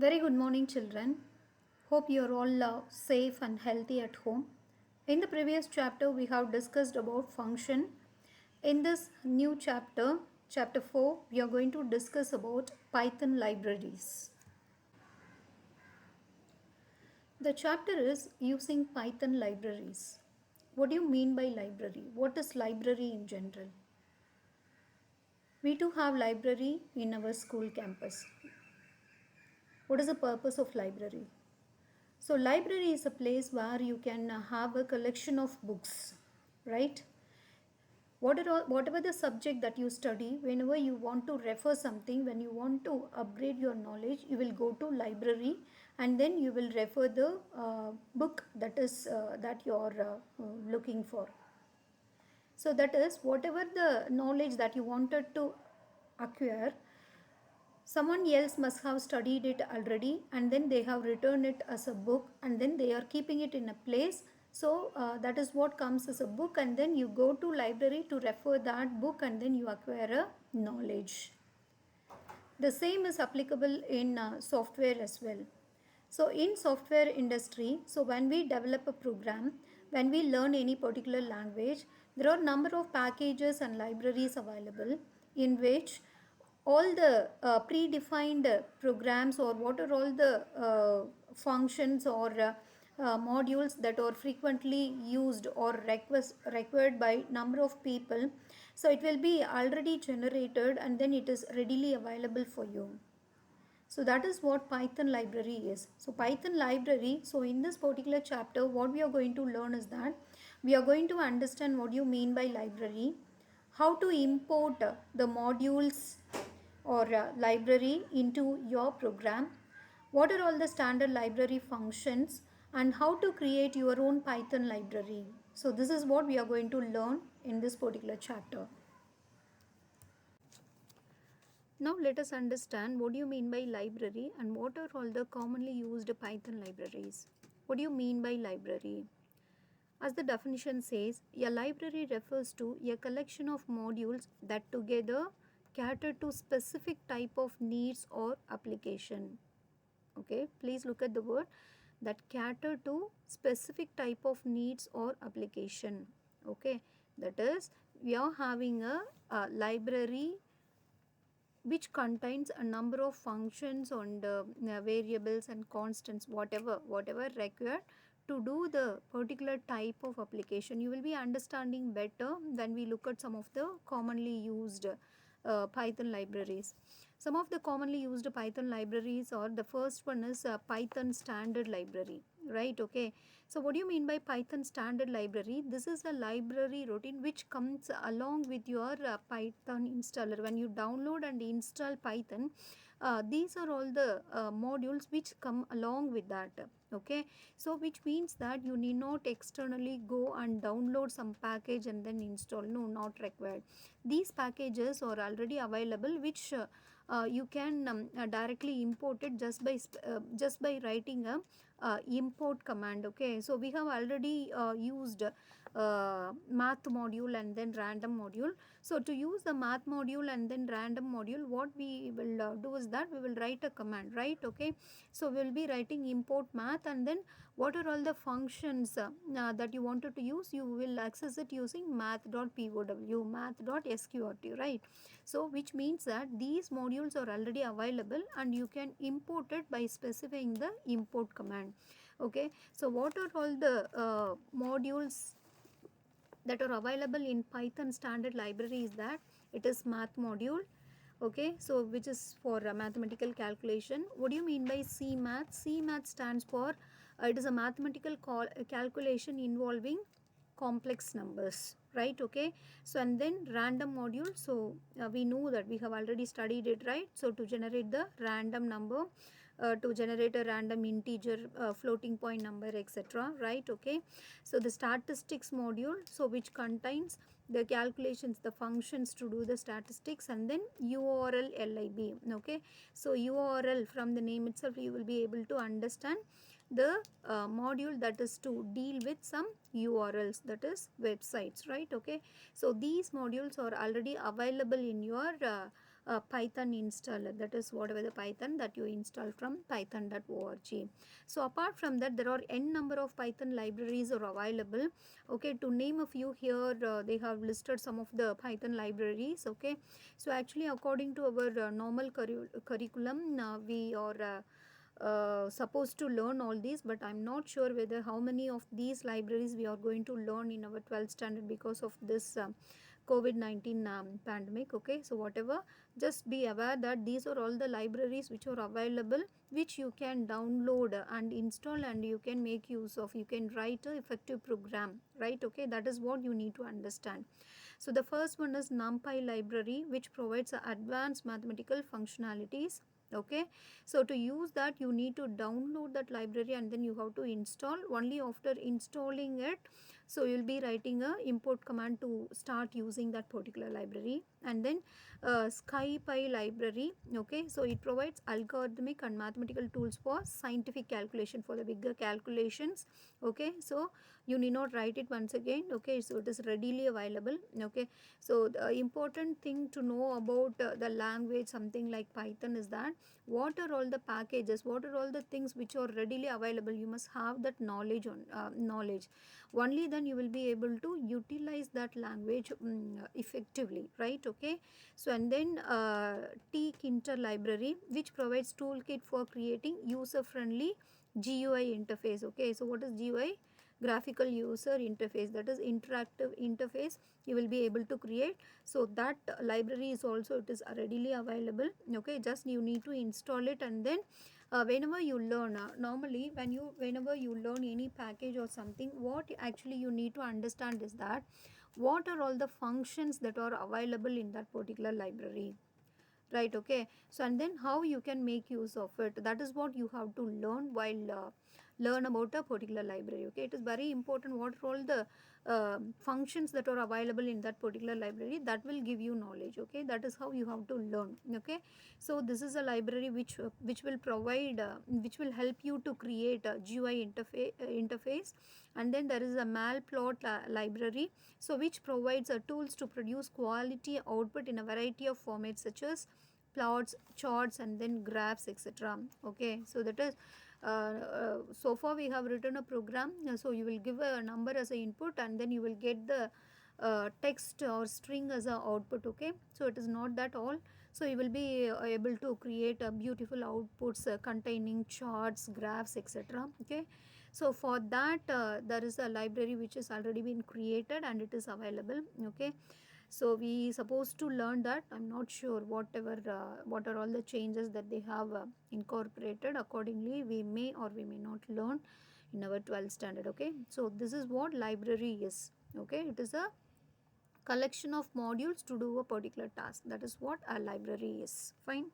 Very good morning, children. Hope you are all safe and healthy at home. In the previous chapter, we have discussed about function. In this new chapter, chapter 4, we are going to discuss about Python libraries. The chapter is using Python libraries. What do you mean by library? What is library in general? We do have library in our school campus. What is the purpose of library? So library is a place where you can have a collection of books, right? Whatever the subject that you study, whenever you want to refer something, when you want to upgrade your knowledge, you will go to library and then you will refer the book that you are looking for. So that is whatever the knowledge that you wanted to acquire, someone else must have studied it already and then they have written it as a book and then they are keeping it in a place. So that is what comes as a book, and then you go to library to refer that book and then you acquire a knowledge. The same is applicable in software as well. So in software industry, so when we develop a program, when we learn any particular language, there are number of packages and libraries available in which all the predefined programs, or what are all the functions or modules that are frequently used or required by number of people, so it will be already generated and then it is readily available for you. So that is what Python library is. So Python library, so in this particular chapter, what we are going to learn is that we are going to understand what you mean by library, how to import the modules or library into your program, what are all the standard library functions, and how to create your own Python library. So this is what we are going to learn in this particular chapter. Now let us understand what do you mean by library and what are all the commonly used Python libraries. What do you mean by library? As the definition says, a library refers to a collection of modules that together cater to specific type of needs or application. Okay, please look at the word that cater to specific type of needs or application. Okay, that is, we are having a library which contains a number of functions and variables and constants, whatever required to do the particular type of application. You will be understanding better when we look at some of the commonly used Python libraries. Some of the commonly used Python libraries are, the first one is Python standard library, right? Okay, so what do you mean by Python standard library? This is a library routine which comes along with your Python installer. When you download and install Python, these are all the modules which come along with that. Okay, so which means that you need not externally go and download some package and then install. No, not required. These packages are already available, which you can directly import it just by writing a import command. Okay, so we have already used math module and then random module. So to use the math module and then random module, what we will do is that we will write a command, right? Okay, so we will be writing import math, and then what are all the functions that you wanted to use, you will access it using math.pow, math.sqrt, right? So which means that these modules are already available and you can import it by specifying the import command. Okay, so what are all the modules that are available in Python standard library is that it is math module. Okay, so which is for mathematical calculation. What do you mean by CMath? CMath stands for it is a mathematical calculation involving complex numbers, right? Okay, so and then random module. So we know that we have already studied it, right? So to generate the random number, to generate a random integer, floating point number, etc., right? Okay, so the statistics module, so which contains the calculations, the functions to do the statistics, and then URL lib. Okay, so URL, from the name itself you will be able to understand the module that is to deal with some URLs, that is websites, right? Okay, so these modules are already available in your Python installer, that is whatever the Python that you install from python.org. So apart from that, there are n number of Python libraries are available. Okay, to name a few here, they have listed some of the Python libraries. Okay, so actually according to our normal curriculum, we are supposed to learn all these, but I'm not sure whether how many of these libraries we are going to learn in our 12th standard because of this COVID-19 pandemic. Okay, so whatever, just be aware that these are all the libraries which are available, which you can download and install, and you can make use of. You can write a effective program, right? Okay, that is what you need to understand. So the first one is NumPy library, which provides advanced mathematical functionalities. Okay, so to use that, you need to download that library and then you have to install. Only after installing it, so you will be writing a import command to start using that particular library. And then SciPy library. Okay, so it provides algorithmic and mathematical tools for scientific calculation, for the bigger calculations. Okay, so you need not write it once again. Okay, so it is readily available. Okay, so the important thing to know about the language, something like Python, is that what are all the packages, what are all the things which are readily available. You must have that knowledge on knowledge. Only then you will be able to utilize that language effectively, right? Okay, so and then tkinter library, which provides toolkit for creating user friendly GUI interface. Okay, so what is GUI? Graphical user interface, that is interactive interface you will be able to create. So that library is also, it is readily available. Okay, just you need to install it, and then whenever you learn, normally whenever you learn any package or something, what actually you need to understand is that what are all the functions that are available in that particular library, right? Okay, so and then how you can make use of it, that is what you have to learn while learn about a particular library. Okay, it is very important what are all the functions that are available in that particular library, that will give you knowledge. Okay, that is how you have to learn. Okay, so this is a library which will provide which will help you to create a GUI interface. And then there is a malplot library, so which provides tools to produce quality output in a variety of formats such as plots, charts, and then graphs, etc. Okay, so that is so far we have written a program. So you will give a number as a input, and then you will get the text or string as a output. Okay, so it is not that all. So you will be able to create beautiful outputs containing charts, graphs, etc. Okay, so for that there is a library which has already been created and it is available. Okay, so we supposed to learn that. I'm not sure whatever what are all the changes that they have incorporated. Accordingly we may or we may not learn in our 12th standard. Okay, so this is what library is. Okay, it is a collection of modules to do a particular task. That is what a library is. Fine.